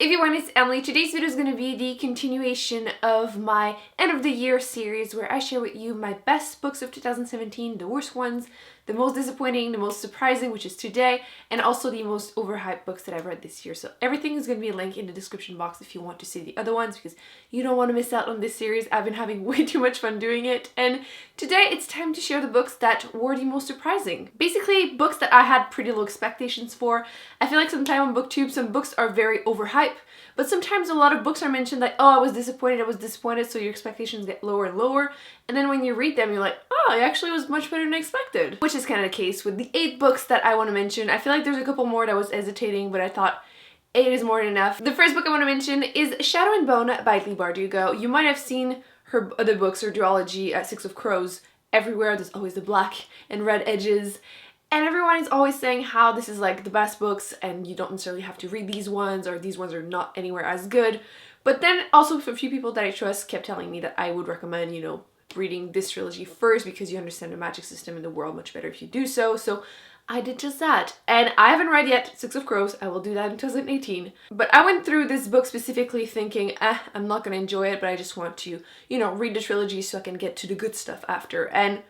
Everyone, it's Emily. Today's video is going to be the continuation of my end of the year series where I share with you my best books of 2017, the worst ones, the most disappointing, the most surprising, which is today, and also the most overhyped books that I've read this year. So everything is going to be linked in the description box if you want to see the other ones because you don't want to miss out on this series. I've been having way too much fun doing it, and today it's time to share the books that were the most surprising. Basically, books that I had pretty low expectations for. I feel like sometimes on BookTube, some books are very overhyped, but sometimes a lot of books are mentioned like, oh, I was disappointed, so your expectations get lower and lower. And then when you read them, you're like, oh, it actually was much better than expected. Which is kind of the case with the 8 books that I want to mention. I feel like there's a couple more that I was hesitating, but I thought 8 is more than enough. The first book I want to mention is Shadow and Bone by Leigh Bardugo. You might have seen her other books, her duology, Six of Crows, everywhere. There's always the black and red edges. And everyone is always saying how this is like the best books and you don't necessarily have to read these ones, or these ones are not anywhere as good. But then also a few people that I trust kept telling me that I would recommend, you know, reading this trilogy first because you understand the magic system in the world much better if you do so. So I did just that. And I haven't read yet Six of Crows. I will do that in 2018. But I went through this book specifically thinking, I'm not gonna enjoy it, but I just want to, you know, read the trilogy so I can get to the good stuff after. And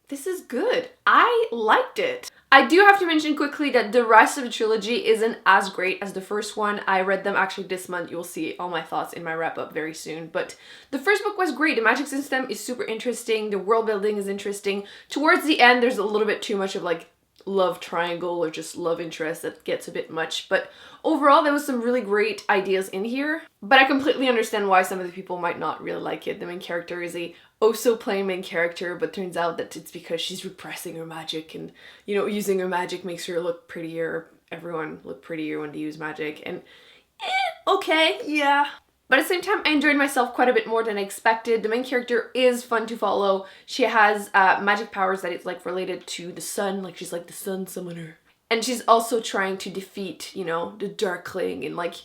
this is good. I liked it. I do have to mention quickly that the rest of the trilogy isn't as great as the first one. I read them actually this month. You'll see all my thoughts in my wrap-up very soon. But the first book was great. The magic system is super interesting. The world building is interesting. Towards the end, there's a little bit too much of like love triangle or just love interest that gets a bit much. But overall, there was some really great ideas in here. But I completely understand why some of the people might not really like it. The main character is a so plain main character, but turns out that it's because she's repressing her magic and, you know, using her magic makes her look prettier. Everyone look prettier when they use magic, and okay, yeah. But at the same time, I enjoyed myself quite a bit more than I expected. The main character is fun to follow. She has magic powers that it's like related to the sun, like she's like the sun summoner. And she's also trying to defeat, you know, the Darkling, and like,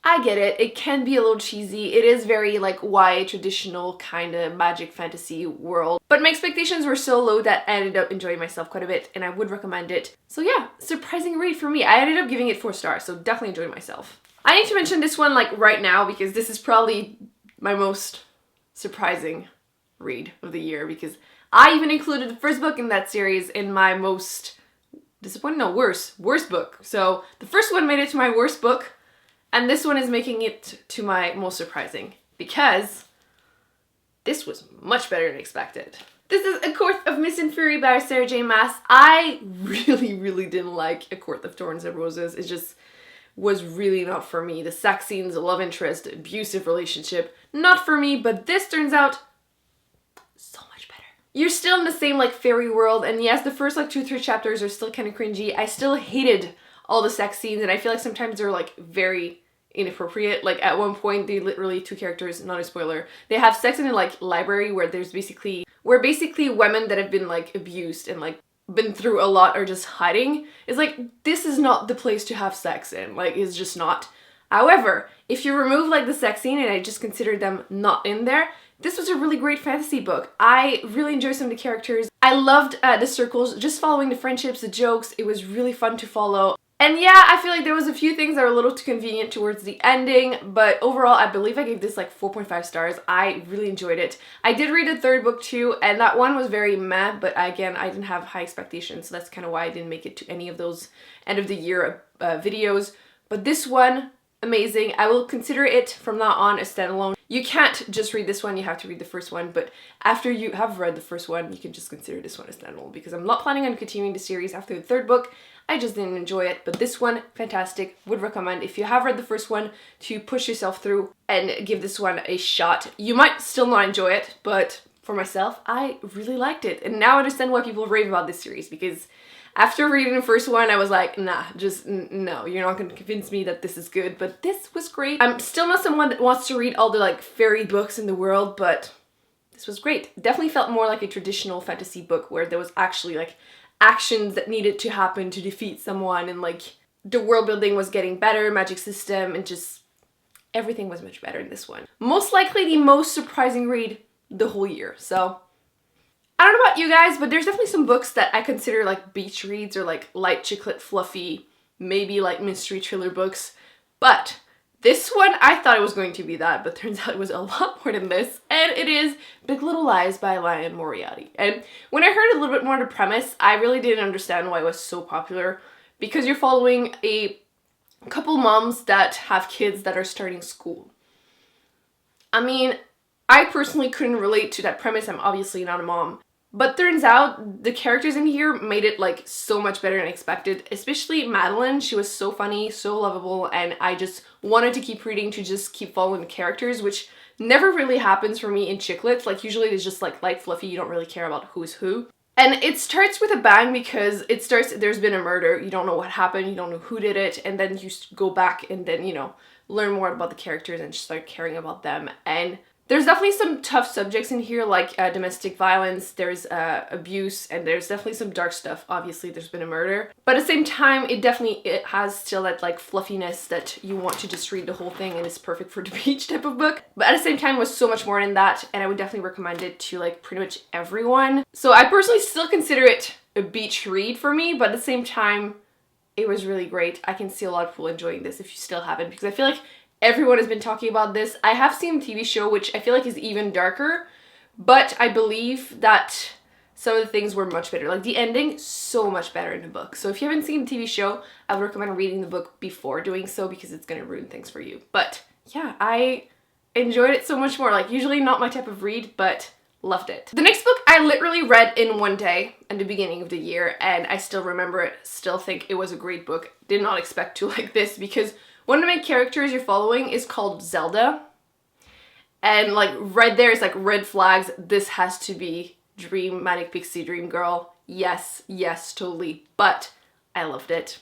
I get it. It can be a little cheesy. It is very like YA traditional kind of magic fantasy world. But my expectations were so low that I ended up enjoying myself quite a bit and I would recommend it. So yeah, surprising read for me. I ended up giving it 4 stars, so definitely enjoyed myself. I need to mention this one like right now because this is probably my most surprising read of the year because I even included the first book in that series in my most disappointing, no, worst book. So the first one made it to my worst book. And this one is making it to my most surprising because this was much better than expected. This is A Course of Misinformation by Sarah J. Maas. I really didn't like A Court of Thorns and Roses. It just was really not for me. The sex scenes, the love interest, the abusive relationship, not for me, but this turns out so much better. You're still in the same like fairy world, and yes, the first like 2 or 3 chapters are still kind of cringy. I still hated all the sex scenes, and I feel like sometimes they're like very inappropriate. Like at one point, they literally 2 characters, not a spoiler, they have sex in a like library where basically women that have been like abused and like been through a lot are just hiding. It's like, this is not the place to have sex in, like it's just not. However, if you remove like the sex scene and I just consider them not in there, this was a really great fantasy book. I really enjoyed some of the characters. I loved the circles, just following the friendships, the jokes. It was really fun to follow. And yeah, I feel like there was a few things that were a little too convenient towards the ending, but overall, I believe I gave this like 4.5 stars. I really enjoyed it. I did read the 3rd book too, and that one was very meh, but again, I didn't have high expectations, so that's kind of why I didn't make it to any of those end of the year videos. But this one, amazing. I will consider it from now on a standalone. You can't just read this one, you have to read the first one, but after you have read the first one, you can just consider this one a standalone because I'm not planning on continuing the series after the 3rd book. I just didn't enjoy it, but this one, fantastic. Would recommend if you have read the first one to push yourself through and give this one a shot. You might still not enjoy it, but for myself, I really liked it. And now I understand why people rave about this series because after reading the first one, I was like, nah, just no, you're not gonna convince me that this is good, but this was great. I'm still not someone that wants to read all the like fairy books in the world, but this was great. Definitely felt more like a traditional fantasy book where there was actually like actions that needed to happen to defeat someone, and like the world building was getting better, magic system, and just everything was much better in this one. Most likely the most surprising read the whole year. So I don't know about you guys, but there's definitely some books that I consider like beach reads or like light chick lit fluffy, maybe like mystery thriller books. But this one, I thought it was going to be that, but turns out it was a lot more than this, and it is Big Little Lies by Liane Moriarty. And when I heard a little bit more of the premise, I really didn't understand why it was so popular, because you're following a couple moms that have kids that are starting school. I mean, I personally couldn't relate to that premise. I'm obviously not a mom. But turns out the characters in here made it like so much better than expected, especially Madeline. She was so funny, so lovable, and I just wanted to keep reading to just keep following the characters, which never really happens for me in chick lit. Like usually it's just like light fluffy, you don't really care about who's who. And it starts with a bang because there's been a murder, you don't know what happened, you don't know who did it, and then you go back and then, you know, learn more about the characters and start caring about them. And there's definitely some tough subjects in here, like domestic violence, there's abuse, and there's definitely some dark stuff. Obviously, there's been a murder. But at the same time, it has still that like fluffiness that you want to just read the whole thing, and it's perfect for the beach type of book. But at the same time, it was so much more than that, and I would definitely recommend it to like pretty much everyone. So I personally still consider it a beach read for me, but at the same time, it was really great. I can see a lot of people enjoying this if you still haven't, because I feel like everyone has been talking about this. I have seen the TV show, which I feel like is even darker, but I believe that some of the things were much better. Like the ending, so much better in the book. So if you haven't seen the TV show, I would recommend reading the book before doing so because it's going to ruin things for you. But yeah, I enjoyed it so much more. Like usually not my type of read, but loved it. The next book I literally read in one day in the beginning of the year, and I still remember it, still think it was a great book. Did not expect to like this because one of the main characters you're following is called Zelda. And like right there is like red flags. This has to be Dream, Manic Pixie Dream Girl. Yes, yes, totally. But I loved it.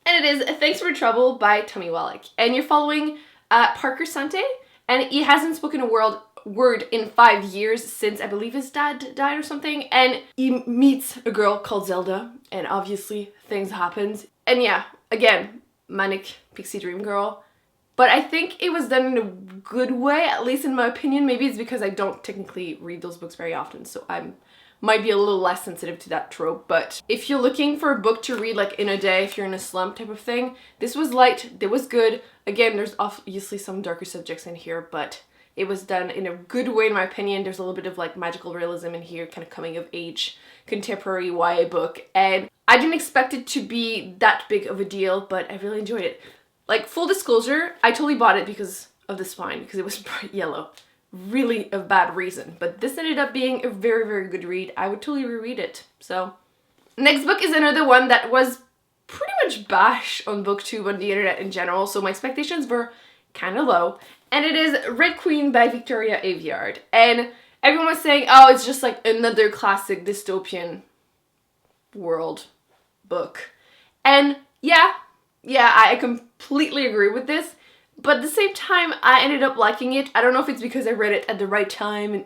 And it is Thanks for Trouble by Tommy Wallach. And you're following Parker Sante. And he hasn't spoken a word in 5 years since I believe his dad died or something. And he meets a girl called Zelda. And obviously things happen. And yeah, again, Manic Pixie Dream Girl. But I think it was done in a good way, at least in my opinion. Maybe it's because I don't technically read those books very often, so I might be a little less sensitive to that trope. But if you're looking for a book to read like in a day, if you're in a slump type of thing, this was light, it was good. Again, there's obviously some darker subjects in here, but it was done in a good way in my opinion. There's a little bit of like magical realism in here, kind of coming of age, contemporary YA book, and I didn't expect it to be that big of a deal, but I really enjoyed it. Like, full disclosure, I totally bought it because of the spine, because it was bright yellow. Really a bad reason, but this ended up being a very, very good read. I would totally reread it. So, next book is another one that was pretty much bashed on BookTube, on the internet in general, so my expectations were kind of low. And it is Red Queen by Victoria Aveyard. And everyone was saying, oh, it's just like another classic dystopian world book. And yeah, I completely agree with this. But at the same time, I ended up liking it. I don't know if it's because I read it at the right time. And,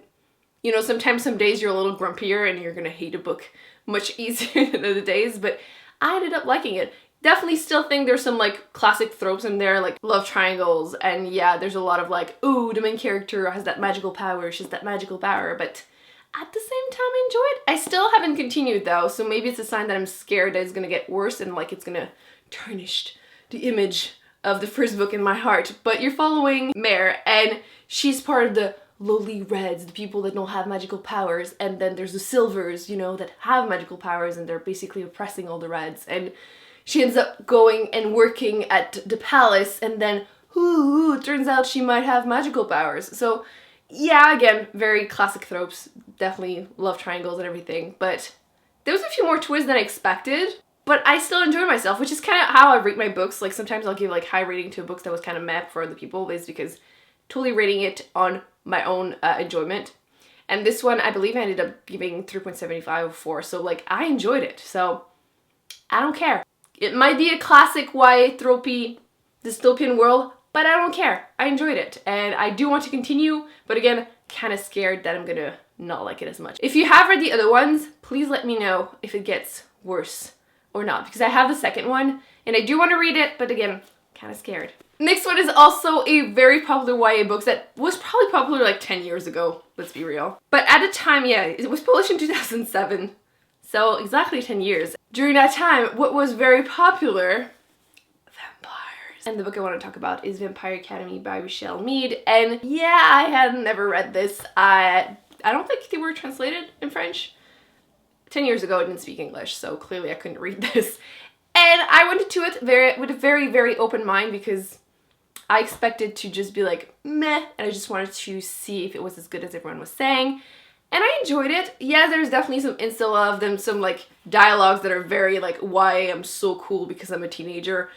you know, sometimes some days you're a little grumpier and you're going to hate a book much easier than other days. But I ended up liking it. Definitely still think there's some like classic tropes in there, like love triangles. And yeah, there's a lot of like, ooh, the main character has that magical power. She has that magical power. But at the same time, I enjoy it. I still haven't continued though. So maybe it's a sign that I'm scared that it's going to get worse and like it's going to tarnish the image of the first book in my heart. But you're following Mare, and she's part of the lowly reds, the people that don't have magical powers, and then there's the silvers, you know, that have magical powers, and they're basically oppressing all the reds. And she ends up going and working at the palace, and then it turns out she might have magical powers. So yeah, again, very classic tropes, definitely love triangles and everything, but there was a few more twists than I expected. But I still enjoy myself, which is kind of how I rate my books. Like sometimes I'll give like high rating to a book that was kind of meh for other people, is because totally rating it on my own enjoyment. And this one, I believe I ended up giving 3.75 or 4. So like I enjoyed it. So I don't care. It might be a classic YA tropey dystopian world, but I don't care. I enjoyed it. And I do want to continue, but again, kind of scared that I'm gonna not like it as much. If you have read the other ones, please let me know if it gets worse or not, because I have the second one and I do want to read it, but again, kind of scared. Next one is also a very popular YA book that was probably popular like 10 years ago, let's be real. But at the time, yeah, it was published in 2007, so exactly 10 years. During that time, what was very popular? Vampires. And the book I want to talk about is Vampire Academy by Michelle Mead. And yeah, I had never read this. I don't think they were translated in French. 10 years ago I didn't speak English, so clearly I couldn't read this. And I went into it with a very, very open mind because I expected to just be like, meh, and I just wanted to see if it was as good as everyone was saying. And I enjoyed it. Yeah, there's definitely some insta love and some like dialogues that are very like, why I'm so cool because I'm a teenager.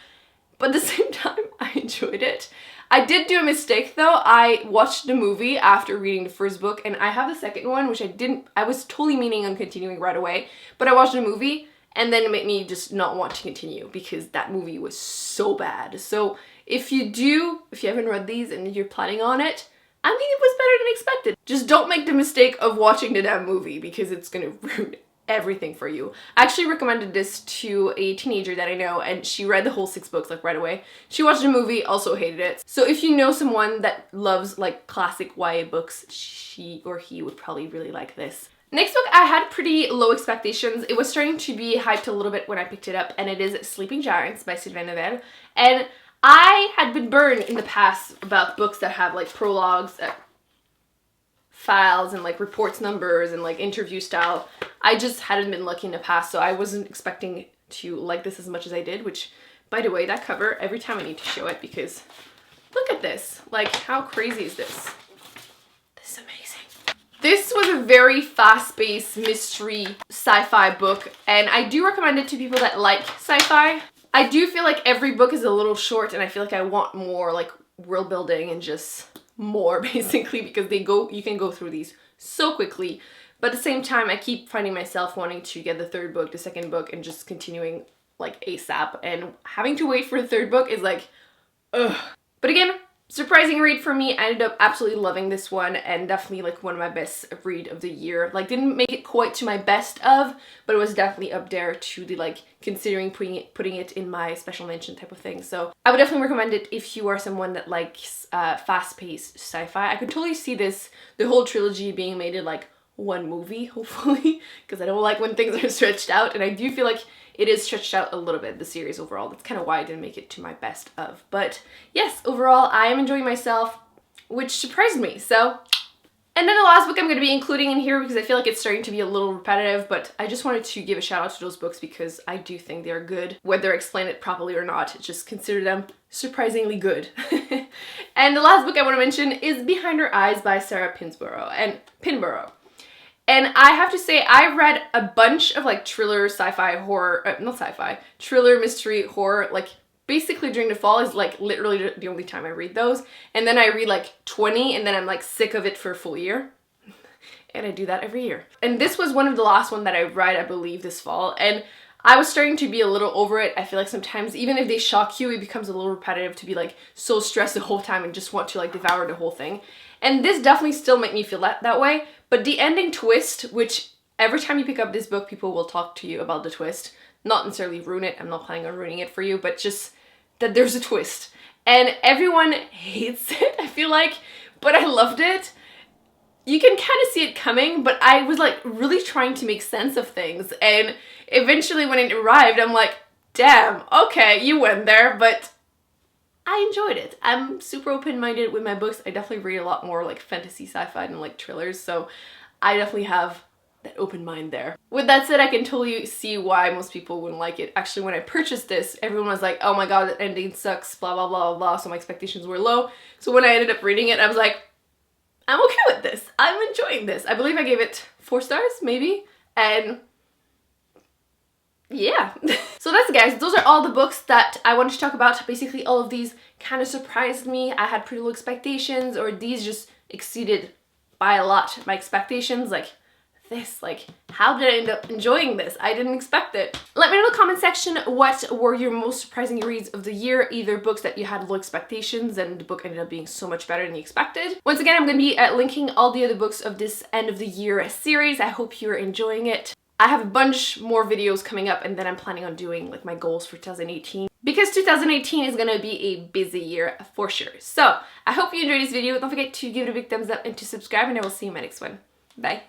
But at the same time, I enjoyed it. I did do a mistake though. I watched the movie after reading the first book, and I have the second one, which I was totally meaning on continuing right away, but I watched the movie and then it made me just not want to continue because that movie was so bad. So if you haven't read these and you're planning on it, I mean, it was better than expected. Just don't make the mistake of watching the damn movie because it's gonna ruin everything for you. I actually recommended this to a teenager that I know, and she read the whole 6 books like right away. She watched the movie, also hated it. So if you know someone that loves like classic YA books, she or he would probably really like this. Next book, I had pretty low expectations. It was starting to be hyped a little bit when I picked it up, and it is Sleeping Giants by Sylvain Neuvel. And I had been burned in the past about books that have like prologues, files, and like reports numbers and like interview style. I just hadn't been lucky in the past, so I wasn't expecting to like this as much as I did, which, by the way, that cover, every time I need to show it because look at this. Like, how crazy is this? This is amazing. This was a very fast-paced mystery sci-fi book, and I do recommend it to people that like sci-fi. I do feel like every book is a little short, and I feel like I want more like world building and just more basically because you can go through these so quickly. But at the same time, I keep finding myself wanting to get the third book, the second book, and just continuing like ASAP. And having to wait for the third book is like, ugh. But again, surprising read for me. I ended up absolutely loving this one, and definitely like one of my best read of the year. Like, didn't make it quite to my best of, but it was definitely up there to the like considering putting it in my special mention type of thing. So I would definitely recommend it if you are someone that likes fast-paced sci-fi. I could totally see the whole trilogy being made in like one movie, hopefully, because I don't like when things are stretched out, and I do feel like it is stretched out a little bit, the series overall. That's kind of why I didn't make it to my best of. But yes, overall, I am enjoying myself, which surprised me, so. And then the last book I'm going to be including in here because I feel like it's starting to be a little repetitive, but I just wanted to give a shout out to those books because I do think they're good. Whether I explain it properly or not, just consider them surprisingly good. And the last book I want to mention is Behind Her Eyes by Sarah Pinborough. And I have to say, I read a bunch of like thriller, sci-fi, horror, not sci-fi, thriller, mystery, horror, like basically during the fall is like literally the only time I read those. And then I read like 20 and then I'm like sick of it for a full year. And I do that every year. And this was one of the last one that I read, I believe, this fall. And I was starting to be a little over it. I feel like sometimes even if they shock you, it becomes a little repetitive to be like so stressed the whole time and just want to like devour the whole thing. And this definitely still made me feel that way. But the ending twist, which every time you pick up this book, people will talk to you about the twist. Not necessarily ruin it. I'm not planning on ruining it for you, but just that there's a twist. And everyone hates it, I feel like, but I loved it. You can kind of see it coming, but I was like really trying to make sense of things. And eventually when it arrived, I'm like, damn, okay, you went there, but I enjoyed it. I'm super open-minded with my books. I definitely read a lot more like fantasy, sci-fi, and like thrillers, so I definitely have that open mind there. With that said, I can totally see why most people wouldn't like it. Actually, when I purchased this, everyone was like, oh my god, that ending sucks, blah, blah, blah, blah, so my expectations were low. So when I ended up reading it, I was like, I'm okay with this. I'm enjoying this. I believe I gave it 4 stars, maybe, and yeah. So that's it, guys. Those are all the books that I wanted to talk about. Basically, all of these kind of surprised me. I had pretty low expectations, or these just exceeded by a lot my expectations. Like this, like, how did I end up enjoying this? I didn't expect it. Let me know in the comment section what were your most surprising reads of the year, either books that you had low expectations and the book ended up being so much better than you expected. Once again, I'm going to be linking all the other books of this end of the year series. I hope you're enjoying it. I have a bunch more videos coming up, and then I'm planning on doing like my goals for 2018 because 2018 is gonna be a busy year for sure. So I hope you enjoyed this video. Don't forget to give it a big thumbs up and to subscribe, and I will see you in my next one. Bye.